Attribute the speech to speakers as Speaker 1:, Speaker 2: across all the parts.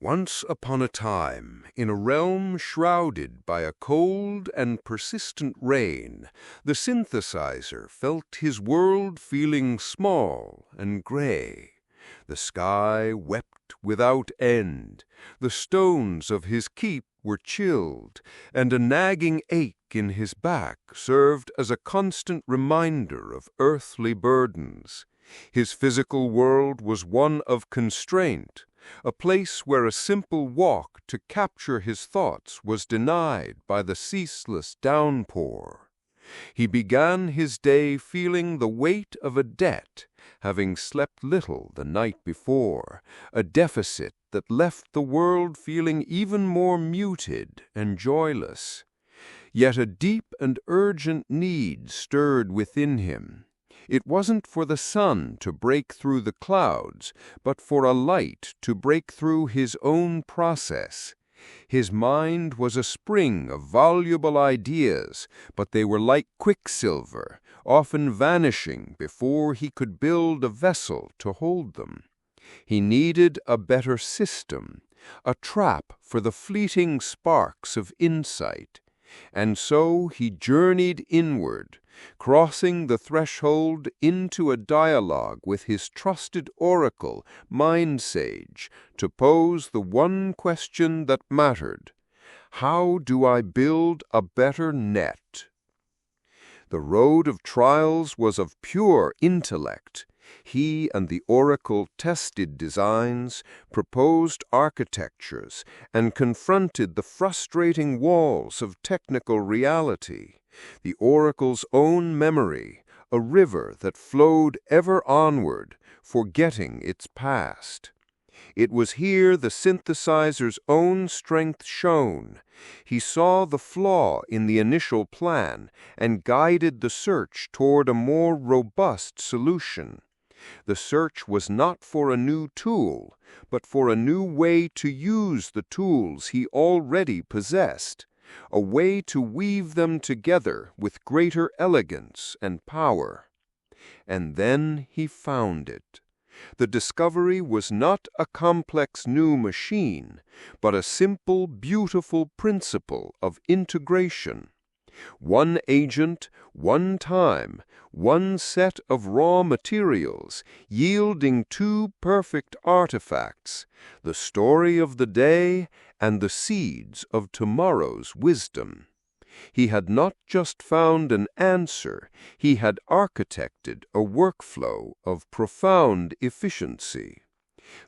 Speaker 1: Once upon a time, in a realm shrouded by a cold and persistent rain, the synthesizer felt his world feeling small and gray. The sky wept without end, the stones of his keep were chilled, and a nagging ache in his back served as a constant reminder of earthly burdens. His physical world was one of constraint, a place where a simple walk to capture his thoughts was denied by the ceaseless downpour. He began his day feeling the weight of a debt, having slept little the night before, a deficit that left the world feeling even more muted and joyless. Yet a deep and urgent need stirred within him. It wasn't for the sun to break through the clouds, but for a light to break through his own process. His mind was a spring of voluble ideas, but they were like quicksilver, often vanishing before he could build a vessel to hold them. He needed a better system, a trap for the fleeting sparks of insight. And so he journeyed inward, crossing the threshold into a dialogue with his trusted oracle, Mind Sage, to pose the one question that mattered: how do I build a better net? The road of trials was of pure intellect. He and the oracle tested designs, proposed architectures, and confronted the frustrating walls of technical reality. The oracle's own memory, a river that flowed ever onward, forgetting its past. It was here the synthesizer's own strength shone. He saw the flaw in the initial plan and guided the search toward a more robust solution. The search was not for a new tool, but for a new way to use the tools he already possessed, a way to weave them together with greater elegance and power. And then he found it. The discovery was not a complex new machine, but a simple, beautiful principle of integration. One agent, one time, one set of raw materials, yielding two perfect artifacts, the story of the day and the seeds of tomorrow's wisdom. He had not just found an answer, he had architected a workflow of profound efficiency.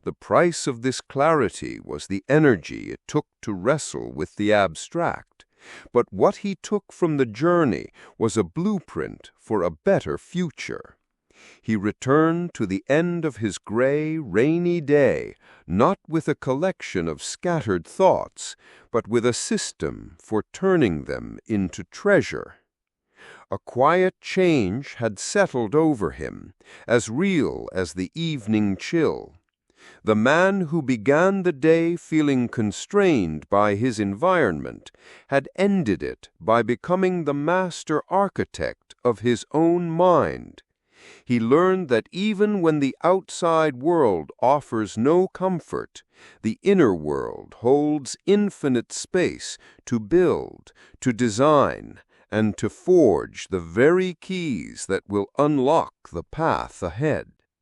Speaker 1: The price of this clarity was the energy it took to wrestle with the abstract. But what he took from the journey was a blueprint for a better future. He returned to the end of his gray, rainy day, not with a collection of scattered thoughts, but with a system for turning them into treasure. A quiet change had settled over him, as real as the evening chill. The man who began the day feeling constrained by his environment had ended it by becoming the master architect of his own mind. He learned that even when the outside world offers no comfort, the inner world holds infinite space to build, to design, and to forge the very keys that will unlock the path ahead.